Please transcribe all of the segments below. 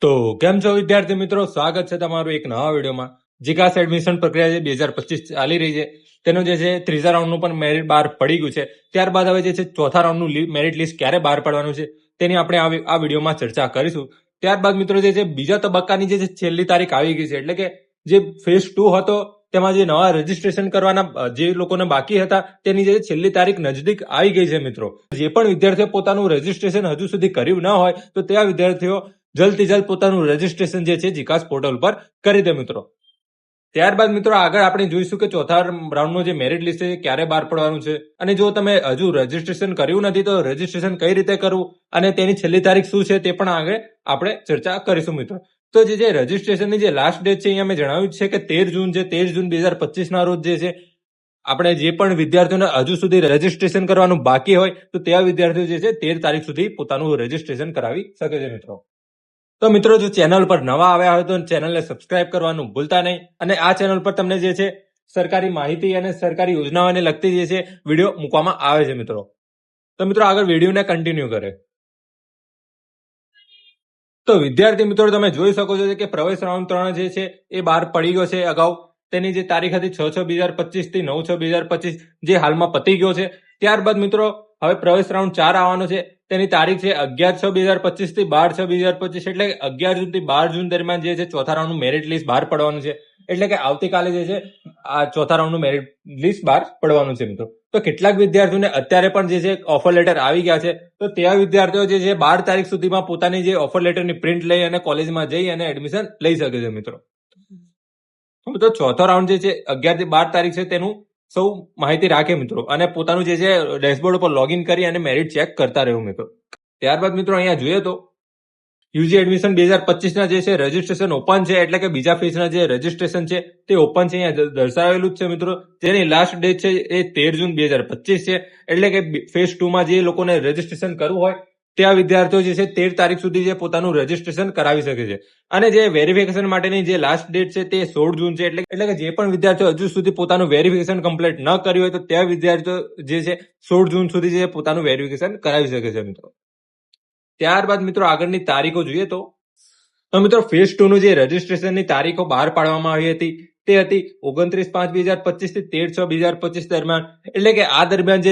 તો કેમ છો વિદ્યાર્થી મિત્રો, સ્વાગત છે તમારું એક નવા વિડીયોમાં. જીકાસ એડમિશન પ્રક્રિયા જે 2025 ચાલી રહી છે તેનું જે છે ત્રીજા રાઉન્ડનું પણ મેરિટ બહાર પડી ગયું છે. ત્યારબાદ હવે જે છે ચોથા રાઉન્ડનું મેરિટ લિસ્ટ ક્યારે બહાર પડવાનું છે તેની આપણે આ વિડીયોમાં ચર્ચા કરીશું. ત્યારબાદ મિત્રો જે છે બીજા તબક્કાની જે છેલ્લી તારીખ આવી ગઈ છે, એટલે કે જે ફેઝ 2 હતો તેમાં જે નવા રજીસ્ટ્રેશન કરવાના જે લોકોને બાકી હતા તેની જે છેલ્લી તારીખ નજદીક આવી ગઈ છે મિત્રો. જે પણ વિદ્યાર્થીઓ પોતાનું રજીસ્ટ્રેશન હજુ સુધી કર્યું ન હોય તો તેવા વિદ્યાર્થીઓ જલ્દથી જલ્દ પોતાનું રજીસ્ટ્રેશન જે છે જીકાસ પોર્ટલ પર કરી દે મિત્રો. ત્યારબાદ મિત્રો આગળ આપણે જોઈશું કે ચોથા રાઉન્ડનું જે મેરિટ લિસ્ટ છે ક્યારે બહાર પડવાનું છે, અને જો તમે હજુ રજીસ્ટ્રેશન કર્યું નથી તો રજીસ્ટ્રેશન કઈ રીતે કરવું અને તેની છેલ્લી તારીખ શું છે તે પણ આગળ આપણે ચર્ચા કરીશું મિત્રો. તો જે રજીસ્ટ્રેશનની જે લાસ્ટ ડેટ છે અહીંયા મેં જણાવ્યું છે કે 13 જૂન છે. 13 જૂન 2025 ના રોજ જે છે આપણે જે પણ વિદ્યાર્થીઓને હજુ સુધી રજીસ્ટ્રેશન કરવાનું બાકી હોય તો તેવા વિદ્યાર્થીઓ જે છે 13 તારીખ સુધી પોતાનું રજીસ્ટ્રેશન કરાવી શકે છે મિત્રો. તો મિત્રો જો ચેનલ પર નવા આવ્યા હોય તો ચેનલને સબસ્ક્રાઇબ કરવાનું ભૂલતા નહીં, અને આ ચેનલ પર તમને જે છે સરકારી માહિતી અને સરકારી યોજનાઓને લગતી જે છે વિડીયો મૂકવામાં આવે છે મિત્રો. તો મિત્રો આગળ વિડીયોને કન્ટિન્યુ કરે. તો વિદ્યાર્થી મિત્રો તમે જોઈ શકો છો કે પ્રવેશ રાઉન્ડ 3 જે છે એ બહાર પડી ગયો છે અગાઉ. તેની જે તારીખ હતી 6/6/2025 થી 9/6/2025 જે હાલમાં પતી ગયો છે. ત્યારબાદ મિત્રો હવે પ્રવેશ રાઉન્ડ 4 આવવાનો છે. તેની તારીખ છે 11/6/2025 થી 12/6/2025, એટલે 11 જૂન થી 12 જૂન દરમિયાન જે છે ચોથા રાઉન્ડનું મેરિટ લિસ્ટ બહાર પડવાનું છે. એટલે કે આવતીકાલે જે છે આ ચોથા રાઉન્ડનું મેરિટ લિસ્ટ બહાર પડવાનું છે મિત્રો. તો કેટલાક વિદ્યાર્થીઓને અત્યારે પણ જે છે ઓફર લેટર આવી ગયા છે, તો તેવા વિદ્યાર્થીઓ જે છે 12 તારીખ સુધીમાં પોતાની જે ઓફર લેટરની પ્રિન્ટ લઈ અને કોલેજમાં જઈ અને એડમિશન લઈ શકે છે મિત્રો. તો ચોથો રાઉન્ડ જે છે 11 થી 12 તારીખ છે તેનું સૌ માહિતી રાખે મિત્રો, અને પોતાનું જે છે ડેશબોર્ડ ઉપર લોગિન કરી અને મેરિટ ચેક કરતા રહેવું મિત્રો. ત્યારબાદ મિત્રો અહીંયા જોઈએ તો યુજી એડમિશન 2025 ના જે છે રજીસ્ટ્રેશન ઓપન છે, એટલે કે બીજા ફેઝના જે રજીસ્ટ્રેશન છે તે ઓપન છે. અહીંયા દર્શાવેલું જ છે મિત્રો. જેની લાસ્ટ ડેટ છે એ 13 જૂન 2025 છે, એટલે કે ફેઝ 2 માં જે લોકોને રજીસ્ટ્રેશન કરવું હોય ત્યાં વિદ્યાર્થીઓ જે છે 13 તારીખ સુધી જે પોતાનું રજીસ્ટ્રેશન કરાવી શકે છે. અને જે વેરિફિકેશન માટેની જે લાસ્ટ ડેટ છે તે 16 જૂન છે, એટલે કે જે પણ વિદ્યાર્થીઓ હજુ સુધી પોતાનું વેરિફિકેશન કમ્પ્લીટ ન કર્યું હોય તો ત્યાં વિદ્યાર્થીઓ જે છે 16 જૂન સુધી જે પોતાનું વેરિફિકેશન કરાવી શકે છે મિત્રો. ત્યારબાદ મિત્રો આગળની તારીખો જોઈએ તો મિત્રો ફેઝ 2 નું જે રજીસ્ટ્રેશનની તારીખો બહાર પાડવામાં આવી હતી તે હતી 29/5/2025 થી 13/6/2025 દરમિયાન. એટલે કે આ દરમિયાન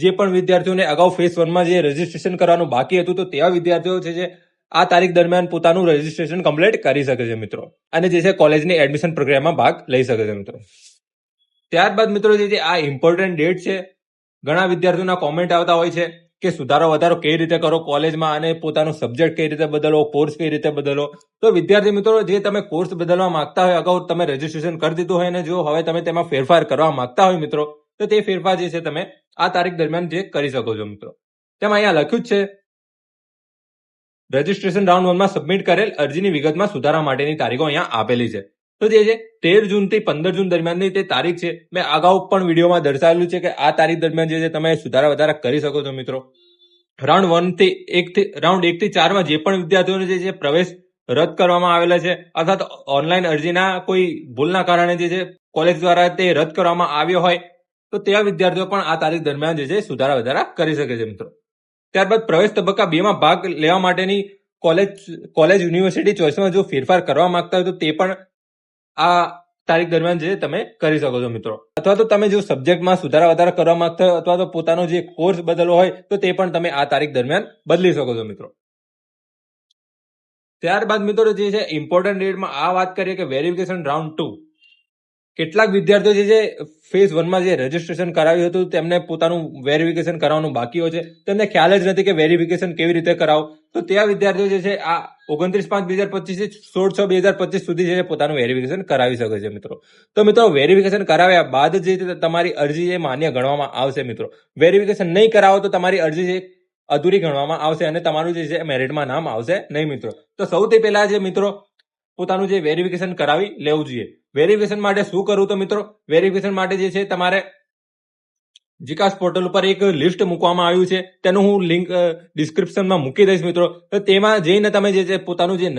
જે પણ વિદ્યાર્થીઓને અગાઉ ફેઝ 1 માં જે રજીસ્ટ્રેશન કરવાનું બાકી હતું તો તેવા વિદ્યાર્થીઓ છે આ તારીખ દરમિયાન પોતાનું રજીસ્ટ્રેશન કમ્પ્લીટ કરી શકે છે મિત્રો, અને જે છે કોલેજની એડમિશન પ્રક્રિયામાં ભાગ લઈ શકે છે મિત્રો. ત્યારબાદ મિત્રો જે આ ઇમ્પોર્ટન્ટ ડેટ છે, ઘણા વિદ્યાર્થીઓના કોમેન્ટ આવતા હોય છે કે સુધારો વધારો કઈ રીતે કરો કોલેજમાં, અને પોતાનો સબ્જેક્ટ કઈ રીતે બદલો, કોર્સ કઈ રીતે બદલો. તો વિદ્યાર્થી મિત્રો જે તમે કોર્સ બદલવા માંગતા હોય, અગાઉ તમે રજીસ્ટ્રેશન કરી દીધું હોય અને જો હવે તમે તેમાં ફેરફાર કરવા માંગતા હોય મિત્રો, તો તે ફેરફાર જે છે તમે આ તારીખ દરમિયાન જે કરી શકો છો મિત્રો. તેમાં અહીંયા લખ્યું જ છે રજીસ્ટ્રેશન રાઉન્ડ 1 માં સબમિટ કરેલ અરજીની વિગતમાં સુધારા માટેની તારીખો અહીંયા આપેલી છે. તો જે છે 13 જૂન થી 15 જૂન દરમિયાનની તે તારીખ છે. મેં અગાઉ પણ વિડીયોમાં દર્શાવેલું છે કે આ તારીખ દરમિયાન જે છે તમે સુધારા વધારા કરી શકો છો મિત્રો. રાઉન્ડ 1 થી 4 માં જે પણ વિદ્યાર્થીઓને જે છે પ્રવેશ રદ કરવામાં આવેલા છે, અથવા તો ઓનલાઈન અરજીના કોઈ ભૂલના કારણે જે છે કોલેજ દ્વારા તે રદ કરવામાં આવ્યો હોય તો તેવા વિદ્યાર્થીઓ પણ આ તારીખ દરમિયાન જે છે સુધારા વધારા કરી શકે છે મિત્રો. ત્યારબાદ પ્રવેશ તબક્કા 2 માં ભાગ લેવા માટેની કોલેજ યુનિવર્સિટી ચોઇસમાં જો ફેરફાર કરવા માંગતા હોય તો તે પણ આ તારીખ દરમિયાન જે તમે કરી શકો છો મિત્રો. અથવા તો તમે જો સબ્જેક્ટમાં સુધારા વધારા કરવા માંગતા હોય અથવા તો પોતાનો જે કોર્સ બદલવો હોય તો તે પણ તમે આ તારીખ દરમિયાન બદલી શકો છો મિત્રો. ત્યારબાદ મિત્રો જે છે ઇમ્પોર્ટન્ટ ડેટમાં આ વાત કરીએ કે વેરિફિકેશન રાઉન્ડ 2. કેટલાક વિદ્યાર્થીઓ જે ફેઝ 1 માં જે રજીસ્ટ્રેશન કરાવ્યું હતું તેમને પોતાનું વેરિફિકેશન કરાવવાનું બાકી હોય છે, તેમને ખ્યાલ જ નથી કે વેરિફિકેશન કેવી રીતે કરાવવું. તો ત્યાં વિદ્યાર્થીઓ જે છે આ 29/5/2025 થી 16/6/2025 સુધી જે પોતાનું વેરિફિકેશન કરાવી શકે છે મિત્રો. તો મિત્રો વેરિફિકેશન કરાવ્યા બાદ જે તમારી અરજી જે માન્ય ગણવામાં આવશે મિત્રો. વેરિફિકેશન નહીં કરાવો તો તમારી અરજી જે અધૂરી ગણવામાં આવશે અને તમારું જે છે મેરિટમાં નામ આવશે નહીં મિત્રો. તો સૌથી પહેલા જે મિત્રો પોતાનું જે વેરિફિકેશન કરાવી લેવું જોઈએ. વેરિફિકેશન માટે શું કરવું? તો મિત્રો વેરિફિકેશન માટે જે છે તમારે જીકાસ પોર્ટલ ઉપર એક લિસ્ટ મૂકવામાં આવ્યું છે, તેનું હું લિંક ડિસ્ક્રિપ્શનમાં મૂકી દઈશ મિત્રો. તો તેમાં જઈને તમે જે છે પોતાનું જે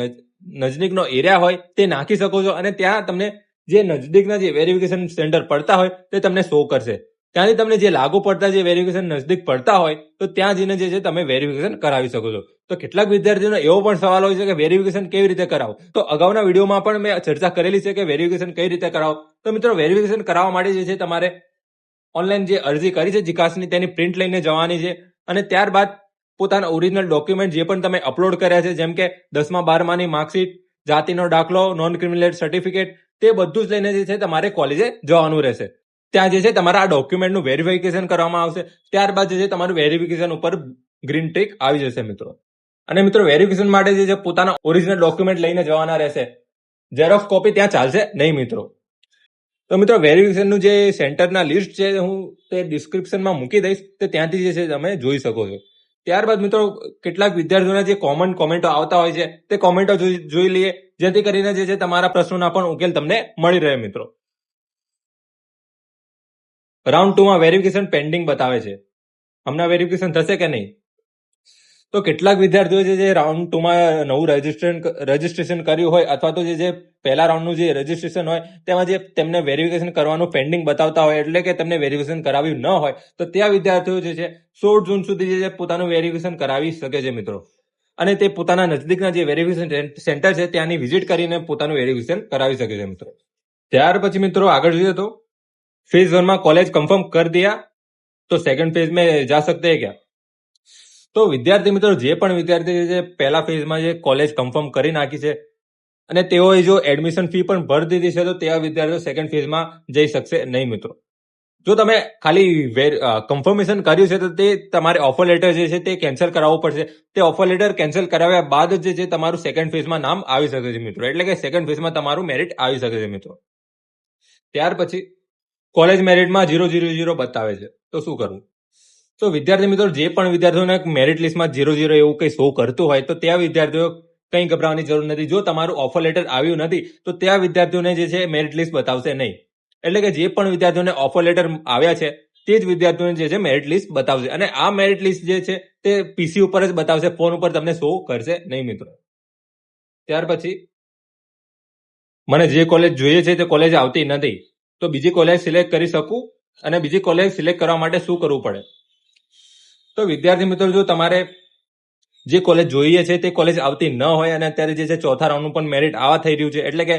નજદીકનો એરિયા હોય તે નાખી શકો છો, અને ત્યાં તમને જે નજદીકના જે વેરિફિકેશન સેન્ટર પડતા હોય તે તમને શો કરશે. ત્યાંથી તમને જે લાગુ પડતા જે વેરિફિકેશન નજદીક પડતા હોય તો ત્યાં જઈને જે છે તમે વેરિફિકેશન કરાવી શકો છો. તો કેટલાક વિદ્યાર્થીઓનો એવો પણ સવાલ હોય છે કે વેરિફિકેશન કેવી રીતે કરાવો. તો અગાઉના વિડીયોમાં પણ મેં ચર્ચા કરેલી છે કે વેરિફિકેશન કઈ રીતે કરાવો. તો મિત્રો વેરિફિકેશન કરાવવા માટે જે છે તમારે ઓનલાઈન જે અરજી કરી છે જીકાસની તેની પ્રિન્ટ લઈને જવાની છે અને ત્યારબાદ પોતાના ઓરિજિનલ ડોક્યુમેન્ટ જે પણ તમે અપલોડ કર્યા છે, જેમ કે 10મા 12માની માર્કશીટ, જાતિનો દાખલો, નોન ક્રિમિનલ સર્ટિફિકેટ, તે બધું જ લઈને જે છે તમારે કોલેજે જવાનું રહેશે. ત્યાં જે છે તમારા આ ડોક્યુમેન્ટનું વેરિફિકેશન કરવામાં આવશે. ત્યારબાદ જે છે તમારું વેરિફિકેશન ઉપર ગ્રીન ટિક આવી જશે મિત્રો. અને મિત્રો વેરિફિકેશન માટે જે છે પોતાના ઓરિજિનલ ડોક્યુમેન્ટ લઈને જવાના રહેશે. ઝેરોક્સ કોપી ત્યાં ચાલશે નહીં મિત્રો. તો મિત્રો વેરિફિકેશનનું જે સેન્ટરના લિસ્ટ છે હું તે ડિસ્ક્રિપ્શનમાં મૂકી દઈશ, તો ત્યાંથી જે છે તમે જોઈ શકો છો. ત્યારબાદ મિત્રો કેટલાક વિદ્યાર્થીઓના જે કોમન કોમેન્ટો આવતા હોય છે તે કોમેન્ટો જોઈ લઈએ, જેથી કરીને જે છે તમારા પ્રશ્નોના પણ ઉકેલ તમને મળી રહે મિત્રો. રાઉન્ડ 2માં વેરિફિકેશન પેન્ડિંગ બતાવે છે. હમણાં વેરિફિકેશન થશે કે નહીં? તો કેટલાક વિદ્યાર્થીઓ જે રાઉન્ડ 2માં નવું રજીસ્ટ્રેશન કર્યું હોય અથવા તો જે પહેલા રાઉન્ડનું જે રજીસ્ટ્રેશન હોય તેમાં જે તેમને વેરિફિકેશન કરવાનું પેન્ડિંગ બતાવતા હોય, એટલે કે તેમને વેરિફિકેશન કરાવ્યું ન હોય, તો ત્યાં વિદ્યાર્થીઓ જે છે 16 જૂન સુધી જે છે પોતાનું વેરિફિકેશન કરાવી શકે છે મિત્રો. અને તે પોતાના નજદીકના જે વેરિફિકેશન સેન્ટર છે ત્યાંની વિઝિટ કરીને પોતાનું વેરિફિકેશન કરાવી શકે છે મિત્રો. ત્યાર પછી મિત્રો આગળ જોઈએ તો फेज 1 में कॉलेज कंफर्म कर दिया तो सेकंड फेज में जा सकते हैं क्या? तो विद्यार्थी मित्रों जे पण विद्यार्थी जे पहला फेज में जे कॉलेज कंफर्म કરી નાખી છે અને તેઓએ જો એડમિશન ફી પણ ભરી દીધી છે તો તેવા વિદ્યાર્થીઓ સેકન્ડ ફેઝમાં જઈ શકશે નહીં મિત્રો. જો તમે ખાલી કન્ફર્મેશન કર્યું છે તો તે તમારે ઓફર લેટર જે છે તે કેન્સલ કરાવવું પડશે. તે ઓફર લેટર કેન્સલ કરાવ્યા બાદ જ જે છે તમારું સેકન્ડ ફેઝમાં નામ આવી શકે છે મિત્રો. એટલે કે સેકન્ડ ફેઝમાં તમારું મેરિટ આવી શકે છે મિત્રો. ત્યાર પછી કોલેજ મેરિટમાં 000 બતાવે છે, તો શું કરવું? તો વિદ્યાર્થી મિત્રો જે પણ વિદ્યાર્થીઓને મેરિટ લિસ્ટમાં 00 એવું કંઈ શો કરતું હોય તો ત્યાં વિદ્યાર્થીઓ કંઈ ગભરાવાની જરૂર નથી. જો તમારું ઓફર લેટર આવ્યું નથી તો ત્યાં વિદ્યાર્થીઓને જે છે મેરિટ લિસ્ટ બતાવશે નહીં. એટલે કે જે પણ વિદ્યાર્થીઓને ઓફર લેટર આવ્યા છે તે જ વિદ્યાર્થીઓને જે છે મેરિટ લિસ્ટ બતાવશે. અને આ મેરિટ લિસ્ટ જે છે તે પીસી ઉપર જ બતાવશે, ફોન ઉપર તમને શો કરશે નહીં મિત્રો. ત્યાર પછી મને જે કોલેજ જોઈએ છે તે કોલેજ આવતી નથી, તો બીજી કોલેજ સિલેક્ટ કરી શકું? અને બીજી કોલેજ સિલેક્ટ કરવા માટે શું કરવું પડે? તો વિદ્યાર્થી મિત્રો જો તમારે જે કોલેજ જોઈએ છે તે કોલેજ આવતી ન હોય અને અત્યારે જે છે ચોથા રાઉન્ડનું પણ મેરિટ આવા થઈ રહ્યું છે, એટલે કે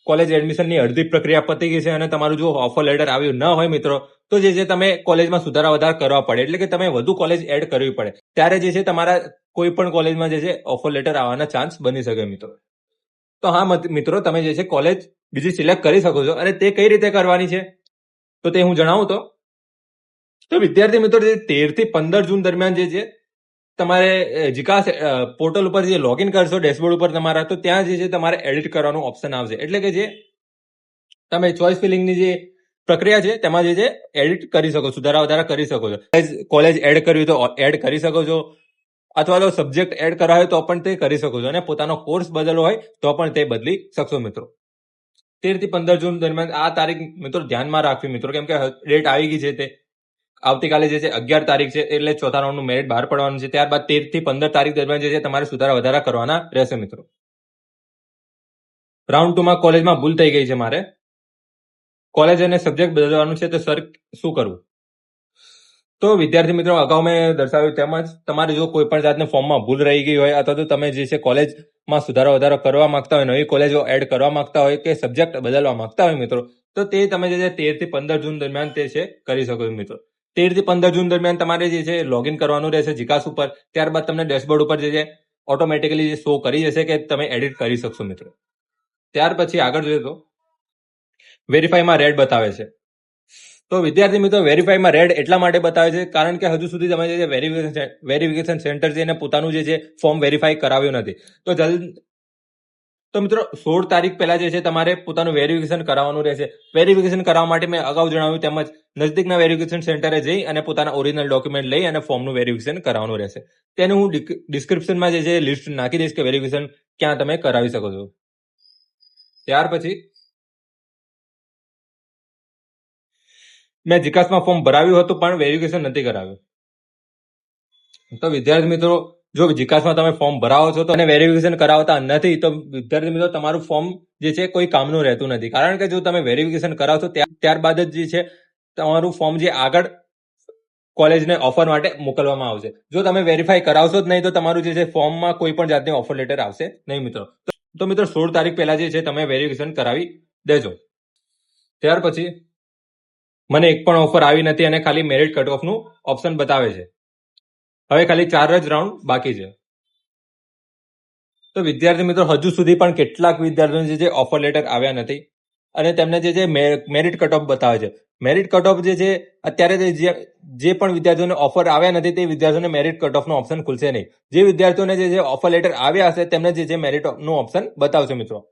કોલેજ એડમિશનની અડધી પ્રક્રિયા પતી ગઈ છે અને તમારું જો ઓફર લેટર આવ્યું ન હોય મિત્રો, તો જે છે તમે કોલેજમાં સુધારા વધારા કરવા પડે. એટલે કે તમે વધુ કોલેજ એડ કરવી પડે. ત્યારે જે છે તમારા કોઈ પણ કોલેજમાં જે છે ઓફર લેટર આવવાના ચાન્સ બની શકે મિત્રો. તો હા મિત્રો, તમે જે છે કોલેજ બીજી સિલેક્ટ કરી શકો છો. અને તે કઈ રીતે કરવાની છે તો તે હું જણાવું તો વિદ્યાર્થી મિત્રો જે 13 થી 15 જૂન દરમિયાન જે છે તમારે જીકાસ પોર્ટલ ઉપર જે લોગિન કરશો ડેશબોર્ડ ઉપર તમારા, તો ત્યાં જે છે તમારે એડિટ કરવાનું ઓપ્શન આવશે. એટલે કે જે તમે ચોઇસ ફિલિંગની જે પ્રક્રિયા છે તેમાં જે છે એડિટ કરી શકો, સુધારા વધારા કરી શકો છો. કોલેજ એડ કરવી તો એડ કરી શકો છો, અથવા તો સબ્જેક્ટ એડ કરવા હોય તો પણ તે કરી શકો છો, અને પોતાનો કોર્સ બદલવો હોય તો પણ તે બદલી શકશો મિત્રો. 13 થી 15 જૂન દરમિયાન આ તારીખ મિત્રો ધ્યાનમાં રાખવી મિત્રો, કેમ કે ડેટ આવી ગઈ છે. તે આવતીકાલે જે છે 11 તારીખ છે, એટલે ચોથા રાઉન્ડનું મેરિટ બહાર પડવાનું છે. ત્યારબાદ 13 થી 15 તારીખ દરમિયાન જે છે તમારે સુધારા વધારા કરવાના રહેશે મિત્રો. રાઉન્ડ 2માં કોલેજમાં ભૂલ થઈ ગઈ છે, મારે કોલેજ અને સબ્જેક્ટ બદલવાનું છે, તો સર શું કરવું? તો વિદ્યાર્થી મિત્રો અગાઉ મેં દર્શાવ્યું તેમજ તમારે જો કોઈ પણ જાતની ફોર્મમાં ભૂલ રહી ગઈ હોય અથવા તો તમે જે છે કોલેજમાં સુધારો વધારો કરવા માંગતા હોય, નવી કોલેજો એડ કરવા માંગતા હોય કે સબ્જેક્ટ બદલવા માંગતા હોય મિત્રો, તો તે તમે જે છે 13 થી 15 જૂન દરમિયાન તે છે કરી શકો છો મિત્રો. 13 થી 15 જૂન દરમિયાન તમારે જે છે લોગિન કરવાનું રહેશે જીકાસ ઉપર. ત્યારબાદ તમને ડેશબોર્ડ ઉપર જે છે ઓટોમેટિકલી જે શો કરી જશે કે તમે એડિટ કરી શકશો મિત્રો. ત્યાર પછી આગળ જોઈએ તો વેરીફાઈમાં રેડ બતાવે છે. તો વિદ્યાર્થી મિત્રો વેરીફાઈમાં રેડ એટલા માટે બતાવે છે કારણ કે હજુ સુધી તમે જે વેરિફિકેશન સેન્ટર છે એને પોતાનું જે છે ફોર્મ વેરીફાઈ કરાવ્યું નથી. તો મિત્રો 16 તારીખ પહેલા જે છે તમારે પોતાનું વેરિફિકેશન કરાવવાનું રહેશે. વેરિફિકેશન કરાવવા માટે મેં અગાઉ જણાવ્યું તેમજ નજદીકના વેરિફિકેશન સેન્ટરે જઈ અને પોતાના ઓરિજિનલ ડોક્યુમેન્ટ લઈ અને ફોર્મનું વેરિફિકેશન કરાવવાનું રહેશે. તેનું હું ડિસ્ક્રિપ્શનમાં જે છે લિસ્ટ નાખી દઈશ કે વેરિફિકેશન ક્યાં તમે કરાવી શકો છો. ત્યાર પછી મેં જીકાસમાં ફોર્મ ભરાવ્યું હતું પણ વેરિફિકેશન નથી કરાવ્યું. તો વિદ્યાર્થી મિત્રો જો જીકાસમાં તમે ફોર્મ ભરાવો છો તો અને વેરિફિકેશન કરાવતા નથી, તો વિદ્યાર્થી મિત્રો તમારું ફોર્મ જે છે કોઈ કામનું રહેતું નથી. કારણ કે જો તમે વેરિફિકેશન કરાવશો ત્યારબાદ જ જે છે તમારું ફોર્મ જે આગળ કોલેજને ઓફર માટે મોકલવામાં આવશે. જો તમે વેરીફાઈ કરાવશો જ નહીં તો તમારું જે છે ફોર્મમાં કોઈ પણ જાતની ઓફર લેટર આવશે નહીં મિત્રો. તો મિત્રો 16 તારીખ પહેલા જે છે તમે વેરિફિકેશન કરાવી દેજો. ત્યાર પછી મને એક પણ ઓફર આવી નથી અને ખાલી મેરિટ કટ ઓફનું ઓપ્શન બતાવે છે. હવે ખાલી 4 જ રાઉન્ડ બાકી છે. તો વિદ્યાર્થી મિત્રો હજુ સુધી પણ કેટલાક વિદ્યાર્થીઓને જે ઓફર લેટર આવ્યા નથી અને તેમને જે મેરિટ કટ ઓફ બતાવે છે. મેરિટ કટ ઓફ જે છે અત્યારે જે પણ વિદ્યાર્થીઓને ઓફર આવ્યા નથી તે વિદ્યાર્થીઓને મેરિટ કટ ઓફનો ઓપ્શન ખુલશે નહીં. જે વિદ્યાર્થીઓને જે ઓફર લેટર આવ્યા હશે તેમને જે મેરિટ નું ઓપ્શન બતાવશે મિત્રો.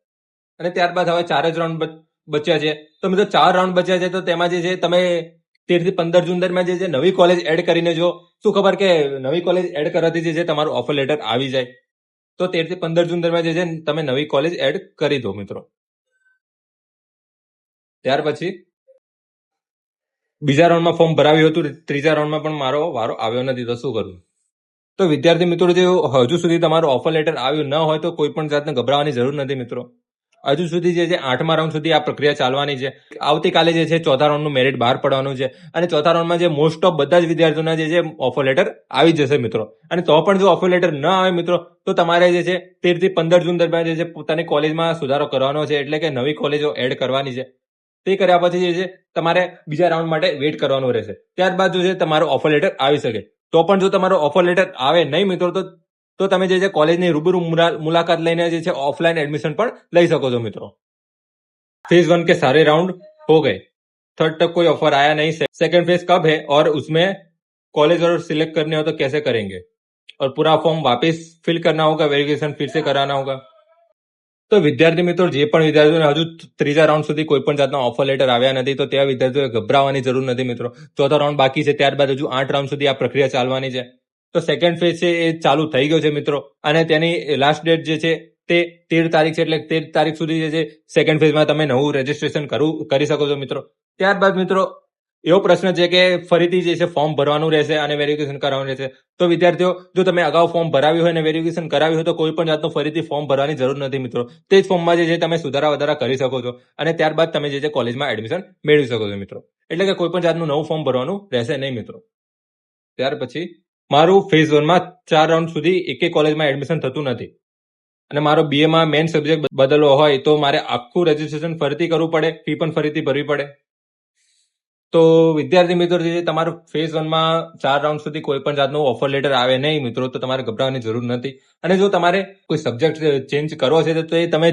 અને ત્યારબાદ હવે 4 જ રાઉન્ડ બચ્યા છે. તો મિત્રો 4 રાઉન્ડ બચ્યા છે તો તેમાં જે છે તમે 13 થી 15 જૂન દરમિયાન જે નવી કોલેજ એડ કરીને જો શું ખબર કે નવી કોલેજ એડ કરવાથી જે છે તમારું ઓફર લેટર આવી જાય. તો 13 થી 15 જૂન દરમિયાન જે છે તમે નવી કોલેજ એડ કરી દો મિત્રો. ત્યાર પછી બીજા રાઉન્ડમાં ફોર્મ ભરાવ્યું હતું, ત્રીજા રાઉન્ડમાં પણ મારો વારો આવ્યો નથી, તો શું કરું? તો વિદ્યાર્થી મિત્રો જે હજુ સુધી તમારું ઓફર લેટર આવ્યું ન હોય તો કોઈ પણ જાતને ગભરાવાની જરૂર નથી મિત્રો. હજુ સુધી જે છે 8મા રાઉન્ડ સુધી આ પ્રક્રિયા ચાલવાની છે. આવતીકાલે જે છે 4થા રાઉન્ડનું મેરિટ બહાર પડવાનું છે અને 4થા રાઉન્ડમાં જે મોસ્ટ ઓફ બધા જ વિદ્યાર્થીઓના જે છે ઓફર લેટર આવી જશે મિત્રો. અને તો પણ જો ઓફર લેટર ન આવે મિત્રો તો તમારે જે છે 13 થી 15 જૂન દરમિયાન જે છે પોતાની કોલેજમાં સુધારો કરવાનો છે, એટલે કે નવી કોલેજો એડ કરવાની છે. તે કર્યા પછી જે છે તમારે બીજા રાઉન્ડ માટે વેઇટ કરવાનું રહેશે. ત્યારબાદ જો છે તમારો ઓફર લેટર આવી શકે. તો પણ જો તમારો ઓફર લેટર આવે નહીં મિત્રો તો તમે જે છે કોલેજની રૂબરૂ મુલાકાત લઈને જે છે ऑफलाइन एडमिशन પણ લઈ શકો છો મિત્રો. फेज 1 के सारे राउंड हो गए, थर्ड तक कोई ऑफर आया नहीं. सेकंड फेज कब है और उसमें कॉलेज और सिलेक्ट करने हो तो कैसे करेंगे और पूरा फॉर्म वापस फिल करना होगा, वेरिफिकेशन फिर से कराना होगा. તો વિદ્યાર્થી મિત્રો જે પણ વિદ્યાર્થીઓને હજુ ત્રીજા રાઉન્ડ સુધી કોઈ પણ જાતના ઓફર લેટર આવ્યા નથી તો તેવા વિદ્યાર્થીઓએ ગભરાવાની જરૂર નથી મિત્રો. 4થો રાઉન્ડ બાકી છે, ત્યારબાદ હજુ 8 રાઉન્ડ સુધી આ પ્રક્રિયા ચાલવાની છે. તો સેકન્ડ ફેઝ છે એ ચાલુ થઈ ગયો છે મિત્રો અને તેની લાસ્ટ ડેટ જે છે તે 13 તારીખ છે. એટલે 13 તારીખ સુધી જે છે સેકન્ડ ફેઝમાં તમે નવું રજીસ્ટ્રેશન કરી શકો છો મિત્રો. ત્યારબાદ મિત્રો એવો પ્રશ્ન છે કે ફરીથી જે છે ફોર્મ ભરવાનું રહેશે અને વેરિફિકેશન કરાવવાનું રહેશે. તો વિદ્યાર્થીઓ જો તમે અગાઉ ફોર્મ ભરાવ્યું હોય અને વેરિફિકેશન કરાવ્યું હોય તો કોઈ પણ જાતનું ફરીથી ફોર્મ ભરવાની જરૂર નથી મિત્રો. તે જ ફોર્મમાં જે છે તમે સુધારા વધારા કરી શકો છો અને ત્યારબાદ તમે જે છે કોલેજમાં એડમિશન મેળવી શકો છો મિત્રો. એટલે કે કોઈ પણ જાતનું નવું ફોર્મ ભરવાનું રહેશે નહીં મિત્રો. ત્યાર પછી મારું ફેઝ 1માં 4 રાઉન્ડ સુધી એકે કોલેજમાં એડમિશન થતું નથી અને મારો બીએમાં મેઇન સબ્જેક્ટ બદલવો હોય તો મારે આખું રજીસ્ટ્રેશન ફરીથી કરવું પડે, ફી પણ ફરીથી ભરવી પડે. તો વિદ્યાર્થી મિત્રો જે તમારું ફેઝ 1માં 4 રાઉન્ડ સુધી કોઈ પણ જાતનું ઓફર લેટર આવે નહીં મિત્રો તો તમારે ગભરાવાની જરૂર નથી. અને જો તમારે કોઈ સબ્જેક્ટ ચેન્જ કરવો છે તો એ તમે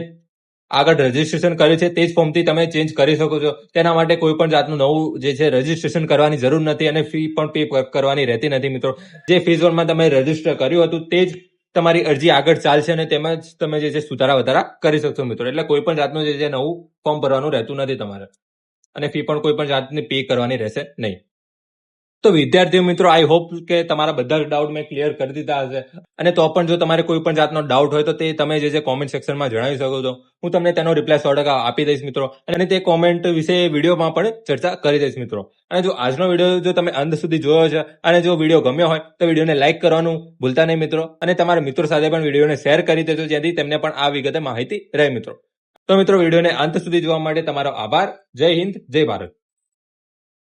આગળ રજીસ્ટ્રેશન કર્યું છે તે જ ફોર્મથી તમે ચેન્જ કરી શકો છો. તેના માટે કોઈ પણ જાતનું નવું જે છે રજીસ્ટ્રેશન કરવાની જરૂર નથી અને ફી પણ પે કરવાની રહેતી નથી મિત્રો. જે ફેઝ 1માં તમે રજીસ્ટર કર્યું હતું તે જ તમારી અરજી આગળ ચાલશે અને તેમાં જ તમે જે છે સુધારા વધારા કરી શકશો મિત્રો. એટલે કોઈ પણ જાતનું જે છે નવું ફોર્મ ભરવાનું રહેતું નથી તમારે અને ફી પણ કોઈ પણ જાતની પે કરવાની રહેશે નહીં. તો વિદ્યાર્થીઓ મિત્રો આઈ હોપ કે તમારા બધા જ ડાઉટ મેં ક્લિયર કરી દીધા હશે. અને તો પણ જો તમારે કોઈ પણ જાતનો ડાઉટ હોય તો તે તમે જે છે કોમેન્ટ સેક્શનમાં જણાવી શકો છો. હું તમને તેનો રિપ્લાય 100% આપી દઈશ મિત્રો અને તે કોમેન્ટ વિશે વિડીયોમાં પણ ચર્ચા કરી દઈશ મિત્રો. અને જો આજનો વિડીયો જો તમે અંત સુધી જોયો છે અને જો વિડીયો ગમ્યો હોય તો વિડીયોને લાઇક કરવાનું ભૂલતા નહીં મિત્રો અને તમારા મિત્રો સાથે પણ વિડીયોને શેર કરી દેજો જેથી તેમને પણ આ વિગતે માહિતી રહે મિત્રો. તો મિત્રો વિડીયોને અંત સુધી જોવા માટે તમારો આભાર. જય હિન્દ, જય ભારત.